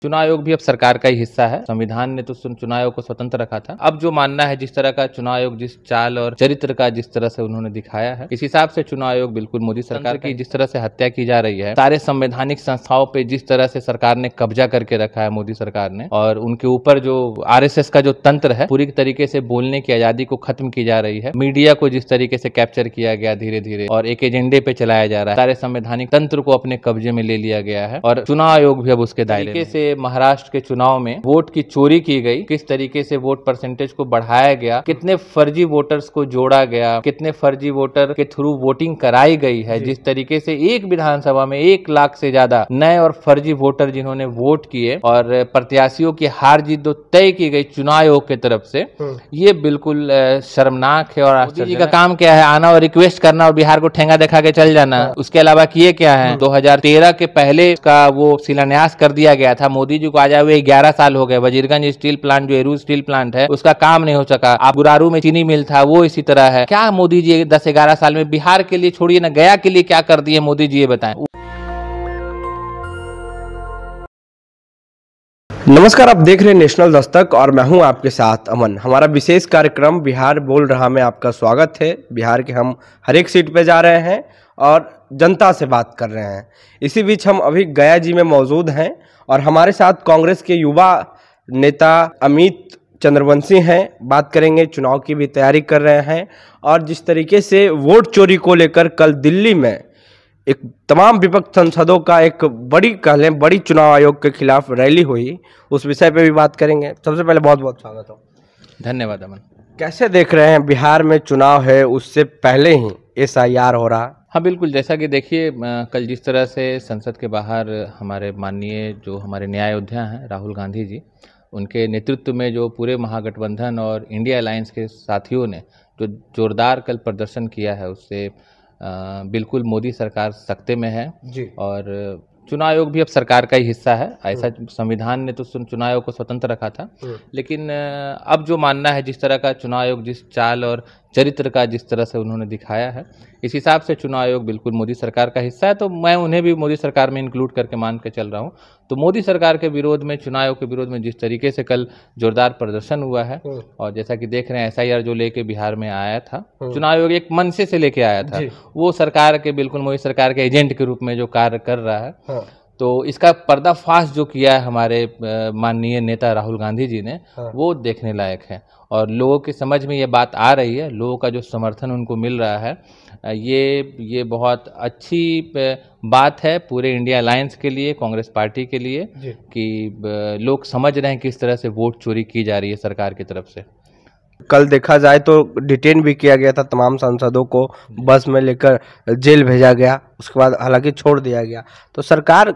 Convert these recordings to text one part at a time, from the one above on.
चुनाव आयोग भी अब सरकार का ही हिस्सा है। संविधान ने तो चुनाव आयोग को स्वतंत्र रखा था। अब जो मानना है, जिस तरह का चुनाव आयोग जिस चाल और चरित्र का जिस तरह से उन्होंने दिखाया है, इस हिसाब से चुनाव आयोग बिल्कुल मोदी सरकार की जिस तरह से हत्या की जा रही है, सारे संवैधानिक संस्थाओं पे जिस तरह से सरकार ने कब्जा करके रखा है मोदी सरकार ने, और उनके ऊपर जो आरएसएस का जो तंत्र है, पूरी तरीके से बोलने की आजादी को खत्म की जा रही है। मीडिया को जिस तरीके से कैप्चर किया गया धीरे धीरे और एक एजेंडे पे चलाया जा रहा है, सारे संवैधानिक तंत्र को अपने कब्जे में ले लिया गया है। और चुनाव आयोग भी अब उसके दायरे से महाराष्ट्र के चुनाव में वोट की चोरी की गई, किस तरीके से वोट परसेंटेज को बढ़ाया गया, कितने फर्जी वोटर्स को जोड़ा गया, कितने फर्जी वोटर के थ्रू वोटिंग कराई गई है, जिस तरीके से एक विधानसभा में 1 लाख से ज्यादा नए और फर्जी वोटर जिन्होंने वोट किए और प्रत्याशियों की हार जीत जो तय की गई चुनाव आयोग की तरफ से, ये बिल्कुल शर्मनाक है। और मोदी जी का काम क्या है? आना और रिक्वेस्ट करना और बिहार को ठेंगा दिखा के चल जाना। उसके अलावा किए क्या है? 2013 के पहले का वो शिलान्यास कर दिया गया था। मोदी जी को आ जाए हुए 11 साल हो गए। वजीरगंज स्टील प्लांट, जो एरू स्टील प्लांट है, उसका काम नहीं हो सका। आप गुरारू में चीनी मिल था, वो इसी तरह है। क्या मोदी जी 10-11 साल में बिहार के लिए छोड़िए ना, गया के लिए क्या कर दिए मोदी जी, ये बताएं। नमस्कार, आप देख रहे हैं नेशनल दस्तक और मैं हूं आपके साथ अमन। हमारा विशेष कार्यक्रम बिहार बोल रहा में आपका स्वागत है। बिहार के हम हर एक सीट पे जा रहे हैं और जनता से बात कर रहे हैं। इसी बीच हम अभी गया जी में मौजूद हैं और हमारे साथ कांग्रेस के युवा नेता अमित चंद्रवंशी हैं। बात करेंगे, चुनाव की भी तैयारी कर रहे हैं और जिस तरीके से वोट चोरी को लेकर कल दिल्ली में एक तमाम विपक्ष सांसदों का एक बड़ी चुनाव आयोग के खिलाफ रैली हुई, उस विषय पे भी बात करेंगे। सबसे पहले बहुत बहुत स्वागत हो। धन्यवाद अमन। कैसे देख रहे हैं, बिहार में चुनाव है, उससे पहले ही SIR हो रहा? हाँ बिल्कुल, जैसा कि देखिए, कल जिस तरह से संसद के बाहर हमारे माननीय जो हमारे न्याय योद्धा हैं राहुल गांधी जी, उनके नेतृत्व में जो पूरे महागठबंधन और इंडिया अलायंस के साथियों ने जो जोरदार कल प्रदर्शन किया है, उससे बिल्कुल मोदी सरकार सख्ते में है जी। और चुनाव आयोग भी अब सरकार का ही हिस्सा है। ऐसा संविधान ने तो चुनाव आयोग को स्वतंत्र रखा था, लेकिन अब जो मानना है, जिस तरह का चुनाव आयोग जिस चाल और चरित्र का जिस तरह से उन्होंने दिखाया है, इस हिसाब से चुनाव आयोग बिल्कुल मोदी सरकार का हिस्सा है। तो मैं उन्हें भी मोदी सरकार में इंक्लूड करके मान के चल रहा हूं। तो मोदी सरकार के विरोध में, चुनाव आयोग के विरोध में जिस तरीके से कल जोरदार प्रदर्शन हुआ है, और जैसा कि देख रहे हैं SIR जो लेके बिहार में आया था, चुनाव आयोग एक मनसे से लेके आया था, वो सरकार के बिल्कुल मोदी सरकार के एजेंट के रूप में जो कार्य कर रहा है। तो इसका पर्दाफाश जो किया है हमारे माननीय नेता राहुल गांधी जी ने, वो देखने लायक है और लोगों की समझ में ये बात आ रही है, लोगों का जो समर्थन उनको मिल रहा है, ये बहुत अच्छी बात है पूरे इंडिया अलायंस के लिए, कांग्रेस पार्टी के लिए, कि लोग समझ रहे हैं किस तरह से वोट चोरी की जा रही है सरकार की तरफ से। कल देखा जाए तो डिटेन भी किया गया था, तमाम सांसदों को बस में लेकर जेल भेजा गया, उसके बाद हालांकि छोड़ दिया गया। तो सरकार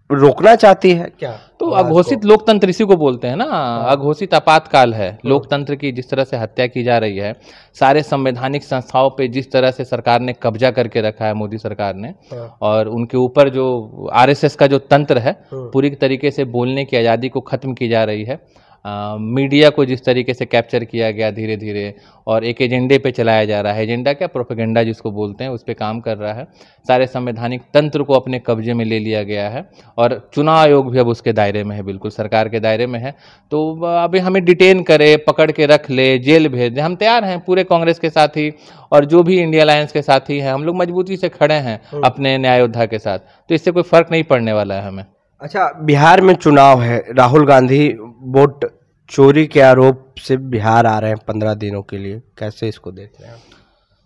रोकना चाहती है क्या? तो अघोषित लोकतंत्र इसी को बोलते हैं ना, अघोषित आपातकाल है लोकतंत्र की। जिस तरह से हत्या की जा रही है, सारे संवैधानिक संस्थाओं पे जिस तरह से सरकार ने कब्जा करके रखा है मोदी सरकार ने, और उनके ऊपर जो आरएसएस का जो तंत्र है, पूरी तरीके से बोलने की आजादी को खत्म की जा रही है। मीडिया को जिस तरीके से कैप्चर किया गया धीरे धीरे और एक एजेंडे पे चलाया जा रहा है, एजेंडा क्या, प्रोपेगेंडा जिसको बोलते हैं, उस पे काम कर रहा है। सारे संवैधानिक तंत्र को अपने कब्जे में ले लिया गया है और चुनाव आयोग भी अब उसके दायरे में है, बिल्कुल सरकार के दायरे में है। तो अभी हमें डिटेन करे, पकड़ के रख ले, जेल भेज दे, हम तैयार हैं। पूरे कांग्रेस के साथी और जो भी इंडिया अलायंस के साथी हैं, हम लोग मजबूती से खड़े हैं अपने न्याय योद्धा के साथ। तो इससे कोई फर्क नहीं पड़ने वाला है हमें। अच्छा, बिहार में चुनाव है, राहुल गांधी वोट चोरी के आरोप से बिहार आ रहे हैं 15 दिनों के लिए, कैसे इसको देख रहे हैं?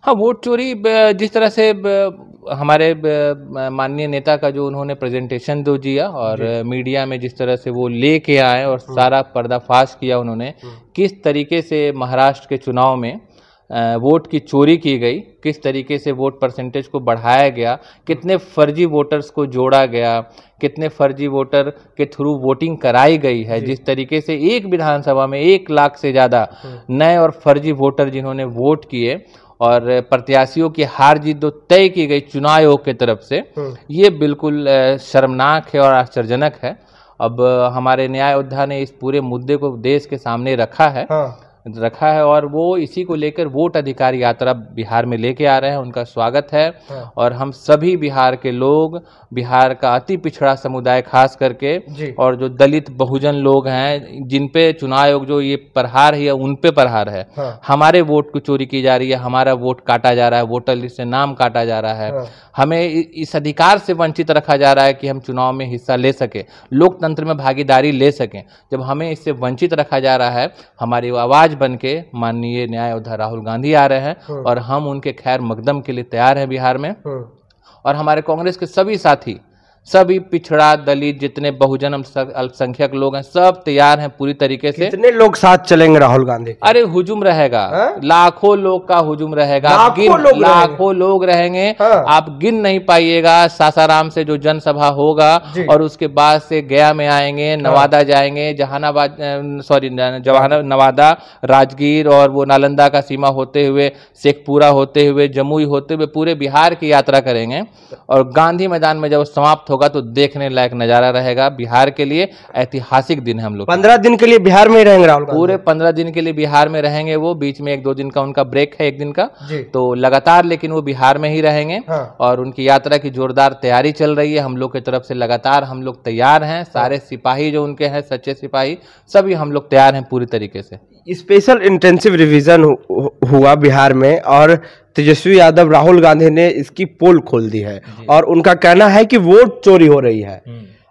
हाँ, वोट चोरी जिस तरह से हमारे माननीय नेता का जो उन्होंने प्रेजेंटेशन दो दिया और मीडिया में जिस तरह से वो लेके आए और सारा पर्दाफाश किया उन्होंने, किस तरीके से महाराष्ट्र के चुनाव में वोट की चोरी की गई, किस तरीके से वोट परसेंटेज को बढ़ाया गया, कितने फर्जी वोटर्स को जोड़ा गया, कितने फर्जी वोटर के थ्रू वोटिंग कराई गई है, जिस तरीके से एक विधानसभा में 1 लाख से ज़्यादा नए और फर्जी वोटर जिन्होंने वोट किए और प्रत्याशियों की हार जीत जो तय की गई चुनाव आयोग की तरफ से, ये बिल्कुल शर्मनाक है और आश्चर्यजनक है। अब हमारे न्याय योद्धा ने इस पूरे मुद्दे को देश के सामने रखा है। रखा है और वो इसी को लेकर वोट अधिकार यात्रा बिहार में लेके आ रहे हैं। उनका स्वागत है और हम सभी बिहार के लोग, बिहार का अति पिछड़ा समुदाय खास करके और जो दलित बहुजन लोग हैं जिन पे चुनाव आयोग जो ये प्रहार है उन पे प्रहार है। हमारे वोट को चोरी की जा रही है, हमारा वोट काटा जा रहा है, वोटर लिस्ट से नाम काटा जा रहा है, हमें इस अधिकार से वंचित रखा जा रहा है कि हम चुनाव में हिस्सा ले सके, लोकतंत्र में भागीदारी ले सकें। जब हमें इससे वंचित रखा जा रहा है, हमारी आवाज बन के माननीय न्याय योद्धा राहुल गांधी आ रहे हैं और हम उनके खैर मकदम के लिए तैयार हैं बिहार में। और हमारे कांग्रेस के सभी साथी, सभी पिछड़ा दलित जितने बहुजन अल्पसंख्यक लोग हैं, सब तैयार हैं पूरी तरीके से। कितने लोग साथ चलेंगे राहुल गांधी? अरे हुजूम रहेगा, लाखों लोग का हुजूम रहेगा, लाखों लोग रहेंगे। आप गिन नहीं पाइएगा। सासाराम से जो जनसभा होगा और उसके बाद से गया में आएंगे, नवादा जाएंगे, जहानाबाद नवादा, राजगीर और वो नालंदा का सीमा होते हुए, शेखपुरा होते हुए, जमुई होते हुए पूरे बिहार की यात्रा करेंगे। और गांधी मैदान में जब समाप्त होगा तो देखने लायक नजारा रहेगा। बिहार के लिए ऐतिहासिक दिन है। हम लोग 15 दिन के लिए बिहार में ही रहेंगे राहुल गांधी? पूरे 15 दिन के लिए बिहार में रहेंगे। वो बीच में 1-2 दिन का उनका ब्रेक है, 1 दिन का, तो लगातार लेकिन वो बिहार में ही रहेंगे। और उनकी यात्रा की जोरदार तैयारी चल रही है हम लोग की तरफ से। लगातार हम लोग तैयार हैं, सारे सिपाही जो उनके हैं, सच्चे सिपाही, सभी हम लोग तैयार हैं पूरी तरीके से। स्पेशल इंटेंसिव रिवीजन हुआ बिहार में और तेजस्वी यादव राहुल गांधी ने इसकी पोल खोल दी है और उनका कहना है कि वोट चोरी हो रही है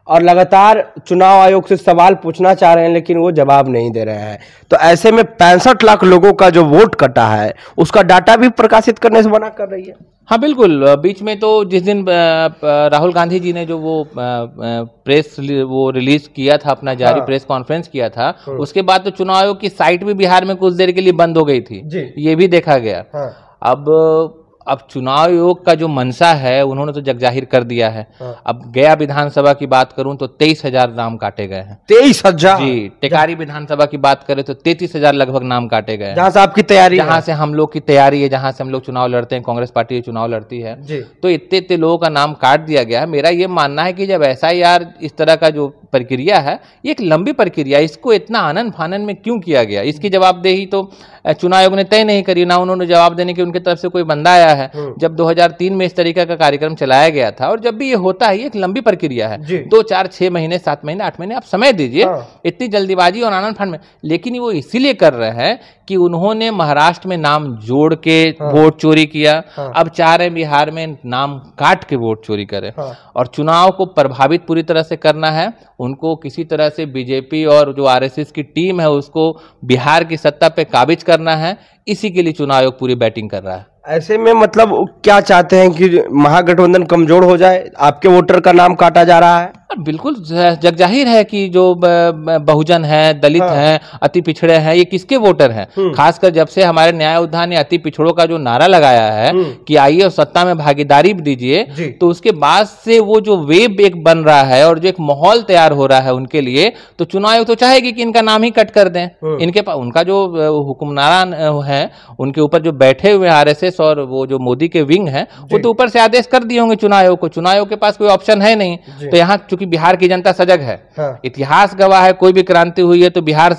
और लगातार चुनाव आयोग से सवाल पूछना चाह रहे हैं लेकिन वो जवाब नहीं दे रहे हैं। तो ऐसे में 65 लाख लोगों का जो वोट कटा है उसका डाटा भी प्रकाशित करने से मना कर रही है। हाँ बिल्कुल। बीच में तो जिस दिन राहुल गांधी जी ने जो वो प्रेस वो रिलीज किया था, अपना जारी प्रेस कॉन्फ्रेंस किया था, उसके बाद तो चुनाव आयोग की साइट भी बिहार में कुछ देर के लिए बंद हो गई थी, ये भी देखा गया। अब चुनाव आयोग का जो मनसा है उन्होंने तो जगजाहिर कर दिया है। अब गया विधानसभा की बात करूं तो 23,000 नाम काटे गए हैं। 23,000? जी। टेकारी विधानसभा की बात करें तो 33,000 लगभग नाम काटे गए हैं। जहां से आपकी तैयारी, जहां से हम लोग की तैयारी है, जहां से हम लोग चुनाव लड़ते हैं, कांग्रेस पार्टी चुनाव लड़ती है, तो इतने लोगों का नाम काट दिया गया है। मेरा ये मानना है कि जब SIR इस तरह का जो प्रक्रिया है, ये एक लंबी प्रक्रिया, इसको इतना आनन फानन में क्यों किया गया? इसकी जवाबदेही तो चुनाव आयोग ने तय नहीं करी, ना उन्होंने जवाब देने की उनकी तरफ से कोई बंदा आया है। जब 2003 में इस तरीके का कार्यक्रम चलाया गया था और जब भी ये होता है, ये एक लंबी प्रक्रिया है। 2, 4, 6 महीने, 7 महीने, 8 महीने आप समय दीजिए। इतनी जल्दीबाजी और आनंद फान में, लेकिन वो इसीलिए कर रहे हैं कि उन्होंने महाराष्ट्र में नाम जोड़ के वोट चोरी किया। अब चाह रहे बिहार में नाम काट के वोट चोरी करें और चुनाव को प्रभावित पूरी तरह से करना है। उनको किसी तरह से बीजेपी और जो RSS की टीम है उसको बिहार की सत्ता पे काबिज करना है। इसी के लिए चुनाव आयोग पूरी बैटिंग कर रहा है। ऐसे में मतलब क्या चाहते हैं कि महागठबंधन कमजोर हो जाए? आपके वोटर का नाम काटा जा रहा है। बिल्कुल जगजाहिर है कि जो बहुजन है, दलित हैं, अति पिछड़े हैं, ये किसके वोटर हैं? खासकर जब से हमारे न्याय योद्धा ने अति पिछड़ों का जो नारा लगाया है कि आइए और सत्ता में भागीदारी दीजिए, तो उसके बाद से वो जो वेब एक बन रहा है और जो एक माहौल तैयार हो रहा है उनके लिए, तो चुनाव आयोग तो चाहेगी कि इनका नाम ही कट कर दें। इनके पास उनका जो हुक्मनारा है, उनके ऊपर जो बैठे हुए RSS और वो जो मोदी के विंग है, वो तो ऊपर से आदेश कर दिए होंगे चुनाव आयोग को। चुनाव आयोग के पास कोई ऑप्शन है नहीं। तो यहाँ चूंकि बिहार की जनता सजग है, इतिहास गवाह है, कोई भी क्रांति हुई है तो बिहार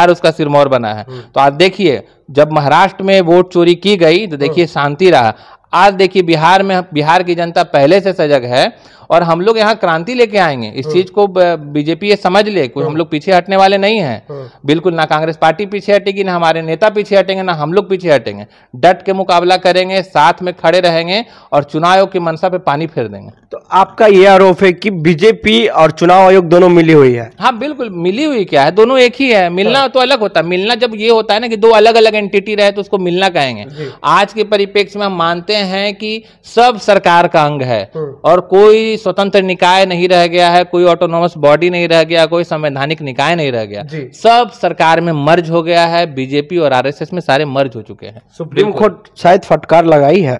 उसका सिरमौर बना है। तो आज देखिए, जब महाराष्ट्र में वोट चोरी की गई तो देखिए शांति रहा। आज देखिए बिहार की जनता पहले से सजग है और हम लोग यहाँ क्रांति लेके आएंगे। इस चीज को बीजेपी ये समझ ले, कोई हम लोग पीछे हटने वाले नहीं हैं। बिल्कुल ना कांग्रेस पार्टी पीछे हटेगी, ना हमारे नेता पीछे हटेंगे, ना हम लोग पीछे हटेंगे। डट के मुकाबला करेंगे, साथ में खड़े रहेंगे और चुनाव आयोग की मंशा पे पानी फेर देंगे। तो आपका ये आरोप है कि बीजेपी और चुनाव आयोग दोनों मिली हुई है? हाँ बिल्कुल, मिली हुई क्या है, दोनों एक ही है। मिलना तो अलग होता है। मिलना जब ये होता है ना कि दो अलग अलग एंटिटी रहे तो उसको मिलना कहेंगे। आज के परिप्रेक्ष्य में हम मानते हैं कि सब सरकार का अंग है और कोई स्वतंत्र निकाय नहीं रह गया है, कोई ऑटोनोमस बॉडी नहीं रह गया, कोई संवैधानिक निकाय नहीं रह गया। सब सरकार में मर्ज हो गया है। बीजेपी और RSS में सारे मर्ज हो चुके हैं। सुप्रीम कोर्ट शायद फटकार लगाई है।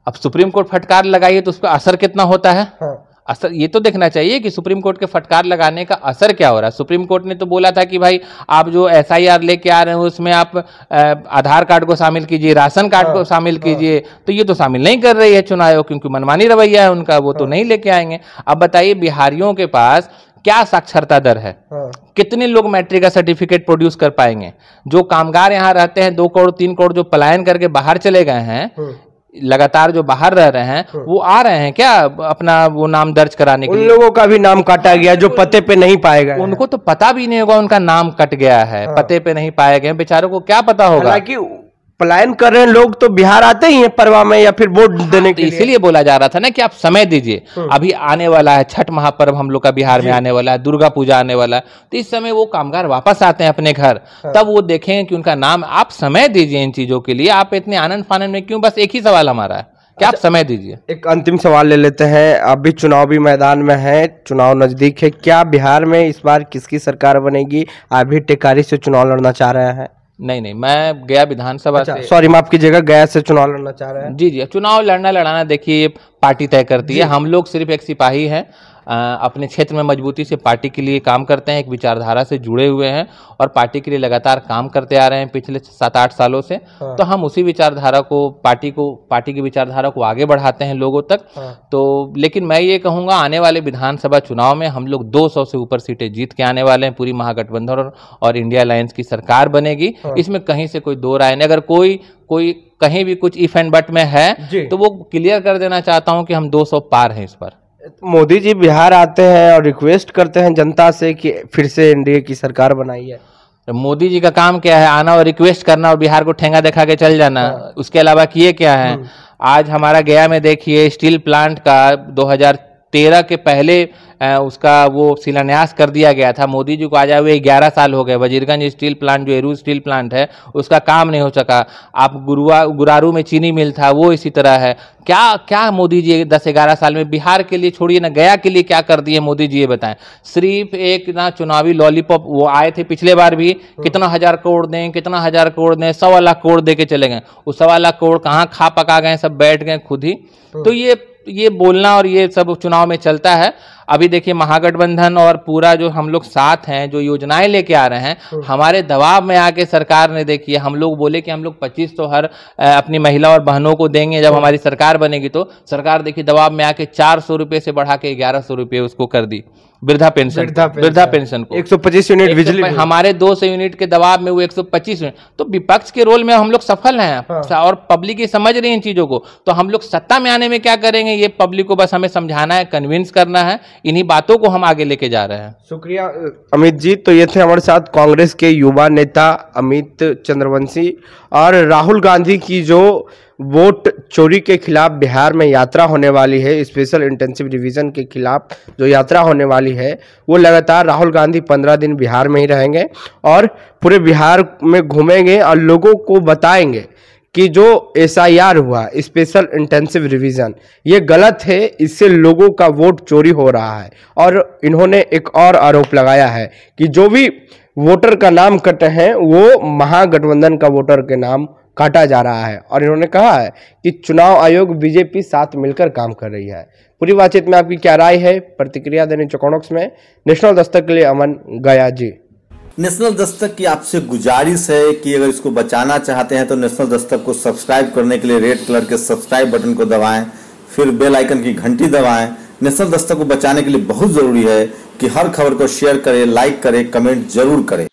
अब सुप्रीम कोर्ट फटकार लगाई है तो उसका असर कितना होता है? असर ये तो देखना चाहिए कि सुप्रीम कोर्ट के फटकार लगाने का असर क्या हो रहा है। सुप्रीम कोर्ट ने तो बोला था कि भाई आप जो SIR लेके आ रहे हैं उसमें आप आधार कार्ड को शामिल कीजिए, राशन कार्ड को शामिल कीजिए। तो ये तो शामिल नहीं कर रही है चुनाव आयोग, क्योंकि मनमानी रवैया है उनका, वो तो नहीं लेके आएंगे। अब बताइए बिहारियों के पास क्या साक्षरता दर है, कितने लोग मैट्रिक का सर्टिफिकेट प्रोड्यूस कर पाएंगे। जो कामगार यहाँ रहते हैं 2 करोड़ 3 करोड़ जो पलायन करके बाहर चले गए हैं, लगातार जो बाहर रह रहे हैं, वो आ रहे हैं क्या अपना वो नाम दर्ज कराने के लिए? उन लोगों का भी नाम काटा गया जो पते पे नहीं पाए गए। उनको तो पता भी नहीं होगा उनका नाम कट गया है, पते पे नहीं पाए गए, बेचारों को क्या पता होगा। हालांकि पलायन कर रहे हैं लोग तो बिहार आते ही हैं परवा में या फिर वोट देने के लिए। इसीलिए बोला जा रहा था ना कि आप समय दीजिए, अभी आने वाला है छठ महापर्व हम लोग का बिहार में आने वाला है, दुर्गा पूजा आने वाला है, तो इस समय वो कामगार वापस आते हैं अपने घर, तब वो देखेंगे कि उनका नाम। आप समय दीजिए इन चीजों के लिए, आप इतने आनंद फानंद में क्यों? बस एक ही सवाल हमारा है कि आप समय दीजिए। एक अंतिम सवाल ले लेते हैं, अभी चुनावी मैदान में है, चुनाव नजदीक है, क्या बिहार में इस बार किसकी सरकार बनेगी? आप भी टेकारी से चुनाव लड़ना चाह रहे हैं? नहीं, मैं गया विधानसभा से, सॉरी माफ कीजिएगा, गया से चुनाव लड़ना चाह रहे हैं? जी, चुनाव लड़ना देखिए पार्टी तय करती है। हम लोग सिर्फ एक सिपाही हैं, अपने क्षेत्र में मजबूती से पार्टी के लिए काम करते हैं, एक विचारधारा से जुड़े हुए हैं और पार्टी के लिए लगातार काम करते आ रहे हैं पिछले 7-8 सालों से। तो हम उसी विचारधारा को पार्टी की विचारधारा को आगे बढ़ाते हैं लोगों तक। तो लेकिन मैं ये कहूँगा आने वाले विधानसभा चुनाव में हम लोग 200 से ऊपर सीटें जीत के आने वाले हैं। पूरी महागठबंधन और इंडिया अलायंस की सरकार बनेगी, इसमें कहीं से कोई दो राय नहीं। अगर कोई कहीं भी कुछ इफ एंड बट में है तो वो क्लियर कर देना चाहता हूँ कि हम 200 पार हैं इस पर। मोदी जी बिहार आते हैं और रिक्वेस्ट करते हैं जनता से कि फिर से एनडीए की सरकार बनाई है। तो मोदी जी का काम क्या है? आना और रिक्वेस्ट करना और बिहार को ठेंगा दिखा के चल जाना, उसके अलावा किए क्या है? आज हमारा गया में देखिए स्टील प्लांट का 2013 के पहले उसका वो शिलान्यास कर दिया गया था। मोदी जी को आ जाए हुए 11 साल हो गए। वजीरगंज स्टील प्लांट जो एरू स्टील प्लांट है उसका काम नहीं हो सका। आप गुरारू में चीनी मिल था, वो इसी तरह है। क्या मोदी जी 10-11 साल में बिहार के लिए छोड़िए ना, गया के लिए क्या कर दिए मोदी जी ये बताएं। सिर्फ एक ना चुनावी लॉलीपॉप, वो आए थे पिछले बार भी, कितना 1000 करोड़ दें, कितना 1000 करोड़ दें, 1.25 लाख करोड़ दे के चले गए। वो 1.25 लाख करोड़ कहाँ खा पका गए, सब बैठ गए खुद ही। तो ये बोलना और ये सब चुनाव में चलता है। अभी देखिए महागठबंधन और पूरा जो हम लोग साथ हैं, जो योजनाएं लेके आ रहे हैं, हमारे दबाव में आके सरकार ने देखिए, हम लोग बोले कि हम लोग 25 तो हर अपनी महिला और बहनों को देंगे जब हमारी सरकार बनेगी, तो सरकार देखिए दबाव में आके 400 रुपए से बढ़ा के 1100 रुपए उसको कर दी। वृद्धा पेंशन को 125 यूनिट बिजली, हमारे 200 यूनिट के दबाव में वो 125 यूनिट। तो विपक्ष के रोल में हम लोग सफल हैं और पब्लिक ही समझ रही है इन चीजों को। तो हम लोग सत्ता में आने में क्या करेंगे, ये पब्लिक को बस हमें समझाना है, कन्विंस करना है। इन्हीं बातों को हम आगे लेके जा रहे हैं। शुक्रिया अमित जी। तो ये थे हमारे साथ कांग्रेस के युवा नेता अमित चंद्रवंशी। और राहुल गांधी की जो वोट चोरी के खिलाफ बिहार में यात्रा होने वाली है, स्पेशल इंटेंसिव डिवीजन के खिलाफ जो यात्रा होने वाली है, वो लगातार राहुल गांधी 15 दिन बिहार में ही रहेंगे और पूरे बिहार में घूमेंगे और लोगों को बताएंगे कि जो SIR हुआ, स्पेशल इंटेंसिव रिवीजन, ये गलत है, इससे लोगों का वोट चोरी हो रहा है। और इन्होंने एक और आरोप लगाया है कि जो भी वोटर का नाम कटे हैं वो महागठबंधन का वोटर के नाम काटा जा रहा है। और इन्होंने कहा है कि चुनाव आयोग बीजेपी साथ मिलकर काम कर रही है। पूरी बातचीत में आपकी क्या राय है? प्रतिक्रिया देने चौकड़ों में। नेशनल दस्तक के लिए अमन गया जी। नेशनल दस्तक की आपसे गुजारिश है कि अगर इसको बचाना चाहते हैं तो नेशनल दस्तक को सब्सक्राइब करने के लिए रेड कलर के सब्सक्राइब बटन को दबाएं, फिर बेल आइकन की घंटी दबाएं। नेशनल दस्तक को बचाने के लिए बहुत जरूरी है कि हर खबर को शेयर करें, लाइक करें, कमेंट जरूर करें।